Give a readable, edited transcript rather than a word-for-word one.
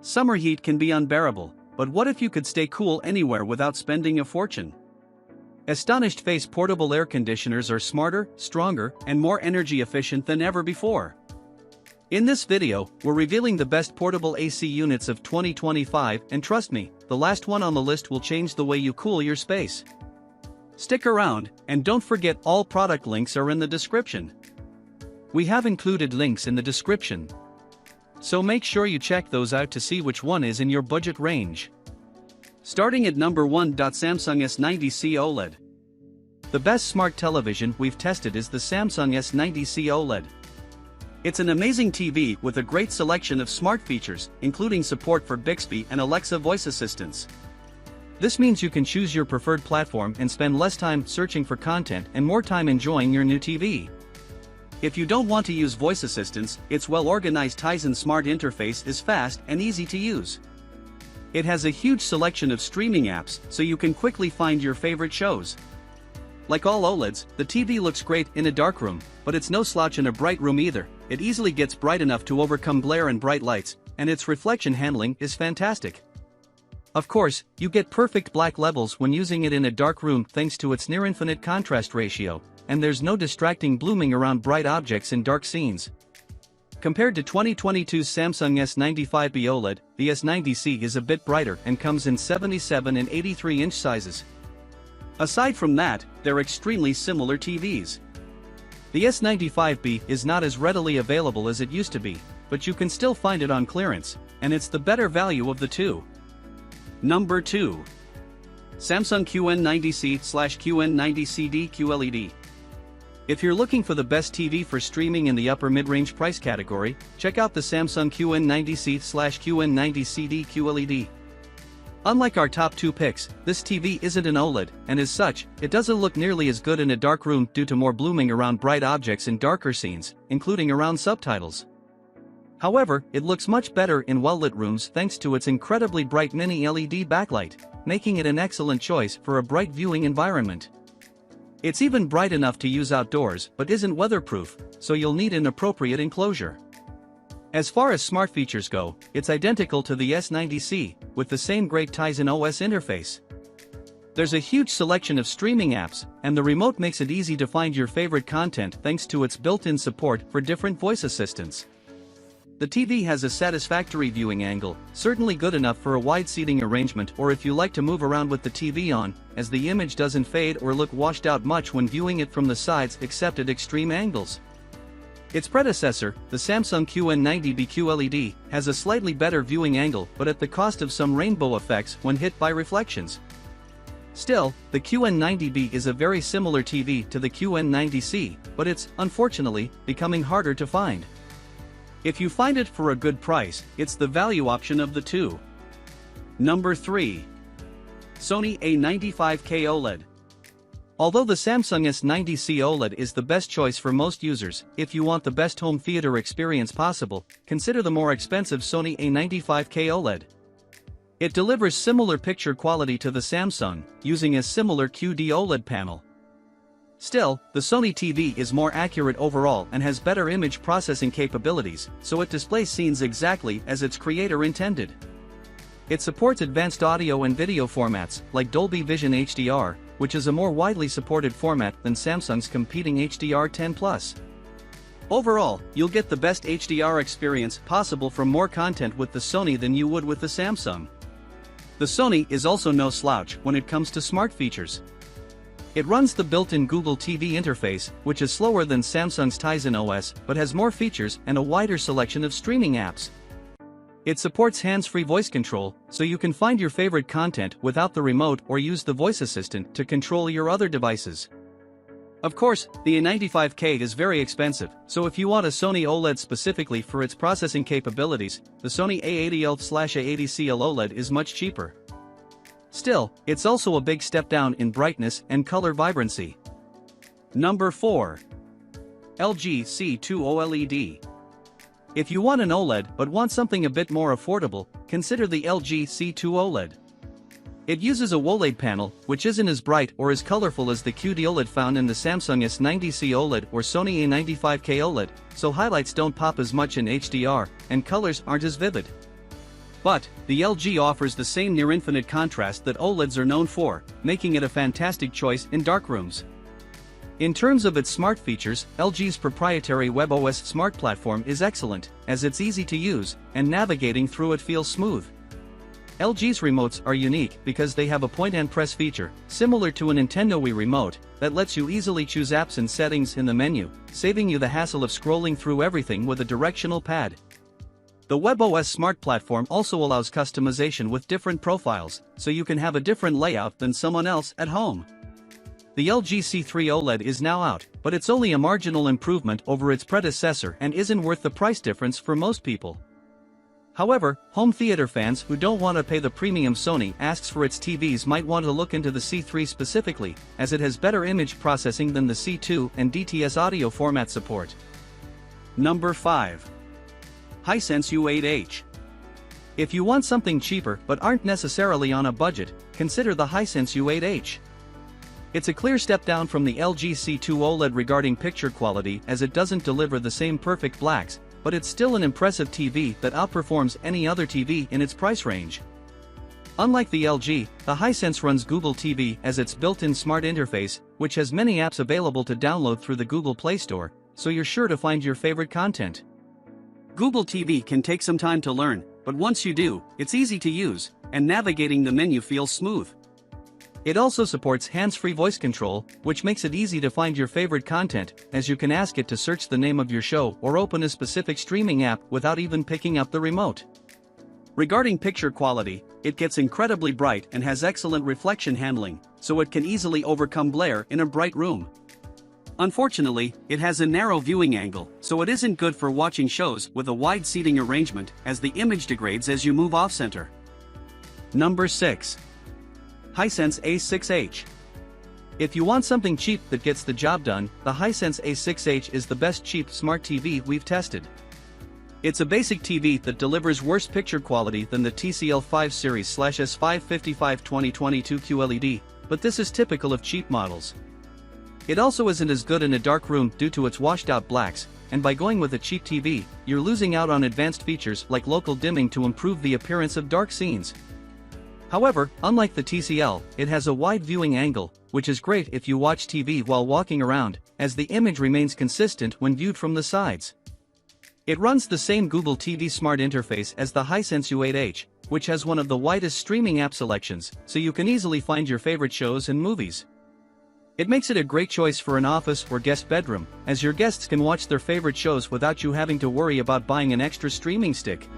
Summer heat can be unbearable, but what if you could stay cool anywhere without spending a fortune? Astonished Face portable air conditioners are smarter, stronger, and more energy efficient than ever before. In this video, we're revealing the best portable AC units of 2025, and trust me, the last one on the list will change the way you cool your space. Stick around, and don't forget all product links are in the description. We have included links in the description, so make sure you check those out to see which one is in your budget range. Starting at number 1. Samsung S90C OLED. The best smart television we've tested is the Samsung S90C OLED. It's an amazing TV with a great selection of smart features, including support for Bixby and Alexa voice assistants. This means you can choose your preferred platform and spend less time searching for content and more time enjoying your new TV. If you don't want to use voice assistants, its well-organized Hisense Smart interface is fast and easy to use. It has a huge selection of streaming apps, so you can quickly find your favorite shows. Like all OLEDs, the TV looks great in a dark room, but it's no slouch in a bright room either. It easily gets bright enough to overcome glare and bright lights, and its reflection handling is fantastic. Of course, you get perfect black levels when using it in a dark room thanks to its near-infinite contrast ratio, and there's no distracting blooming around bright objects in dark scenes. Compared to 2022's Samsung S95B OLED, the S90C is a bit brighter and comes in 77 and 83-inch sizes. Aside from that, they're extremely similar TVs. The S95B is not as readily available as it used to be, but you can still find it on clearance, and it's the better value of the two. Number 2. Samsung QN90C/QN90CD QLED. If you're looking for the best TV for streaming in the upper mid-range price category, check out the Samsung QN90C/QN90CD QLED. Unlike our top two picks, this TV isn't an OLED, and as such, it doesn't look nearly as good in a dark room due to more blooming around bright objects in darker scenes, including around subtitles. However, it looks much better in well-lit rooms thanks to its incredibly bright mini LED backlight, making it an excellent choice for a bright viewing environment. It's even bright enough to use outdoors but isn't weatherproof, so you'll need an appropriate enclosure. As far as smart features go, it's identical to the S90C, with the same great Tizen OS interface. There's a huge selection of streaming apps, and the remote makes it easy to find your favorite content thanks to its built-in support for different voice assistants. The TV has a satisfactory viewing angle, certainly good enough for a wide seating arrangement or if you like to move around with the TV on, as the image doesn't fade or look washed out much when viewing it from the sides except at extreme angles. Its predecessor, the Samsung QN90B QLED, has a slightly better viewing angle but at the cost of some rainbow effects when hit by reflections. Still, the QN90B is a very similar TV to the QN90C, but it's, unfortunately, becoming harder to find. If you find it for a good price, it's the value option of the two. Number 3. Sony A95K OLED. Although the Samsung S90C OLED is the best choice for most users, if you want the best home theater experience possible, consider the more expensive Sony A95K OLED. It delivers similar picture quality to the Samsung, using a similar QD OLED panel. Still, the Sony TV is more accurate overall and has better image processing capabilities, so it displays scenes exactly as its creator intended. It supports advanced audio and video formats, like Dolby Vision HDR, which is a more widely supported format than Samsung's competing HDR10+. Overall, you'll get the best HDR experience possible from more content with the Sony than you would with the Samsung. The Sony is also no slouch when it comes to smart features. It runs the built-in Google TV interface, which is slower than Samsung's Tizen OS but has more features and a wider selection of streaming apps. It supports hands-free voice control, so you can find your favorite content without the remote or use the voice assistant to control your other devices. Of course, the A95K is very expensive, so if you want a Sony OLED specifically for its processing capabilities, the Sony A80L/A80CL OLED is much cheaper. Still, it's also a big step down in brightness and color vibrancy. Number 4. LG C2 OLED. If you want an OLED but want something a bit more affordable, consider the LG C2 OLED. It uses a OLED panel, which isn't as bright or as colorful as the QD OLED found in the Samsung S90C OLED or Sony A95K OLED, so highlights don't pop as much in HDR, and colors aren't as vivid. But, the LG offers the same near-infinite contrast that OLEDs are known for, making it a fantastic choice in dark rooms. In terms of its smart features, LG's proprietary WebOS smart platform is excellent, as it's easy to use, and navigating through it feels smooth. LG's remotes are unique because they have a point-and-press feature, similar to a Nintendo Wii remote, that lets you easily choose apps and settings in the menu, saving you the hassle of scrolling through everything with a directional pad. The WebOS Smart Platform also allows customization with different profiles, so you can have a different layout than someone else at home. The LG C3 OLED is now out, but it's only a marginal improvement over its predecessor and isn't worth the price difference for most people. However, home theater fans who don't want to pay the premium Sony asks for its TVs might want to look into the C3 specifically, as it has better image processing than the C2 and DTS audio format support. Number 5. Hisense U8H. If you want something cheaper but aren't necessarily on a budget, consider the Hisense U8H. It's a clear step down from the LG C2 OLED regarding picture quality, as it doesn't deliver the same perfect blacks, but it's still an impressive TV that outperforms any other TV in its price range. Unlike the LG, the Hisense runs Google TV as its built-in smart interface, which has many apps available to download through the Google Play Store, so you're sure to find your favorite content. Google TV can take some time to learn, but once you do, it's easy to use, and navigating the menu feels smooth. It also supports hands-free voice control, which makes it easy to find your favorite content, as you can ask it to search the name of your show or open a specific streaming app without even picking up the remote. Regarding picture quality, it gets incredibly bright and has excellent reflection handling, so it can easily overcome glare in a bright room. Unfortunately, it has a narrow viewing angle, so it isn't good for watching shows with a wide seating arrangement, as the image degrades as you move off-center. Number 6. Hisense A6H. If you want something cheap that gets the job done, the Hisense A6H is the best cheap smart TV we've tested. It's a basic TV that delivers worse picture quality than the TCL 5 Series/S555 2022 QLED, but this is typical of cheap models. It also isn't as good in a dark room due to its washed-out blacks, and by going with a cheap TV, you're losing out on advanced features like local dimming to improve the appearance of dark scenes. However, unlike the TCL, it has a wide viewing angle, which is great if you watch TV while walking around, as the image remains consistent when viewed from the sides. It runs the same Google TV smart interface as the Hisense U8H, which has one of the widest streaming app selections, so you can easily find your favorite shows and movies. It makes it a great choice for an office or guest bedroom, as your guests can watch their favorite shows without you having to worry about buying an extra streaming stick.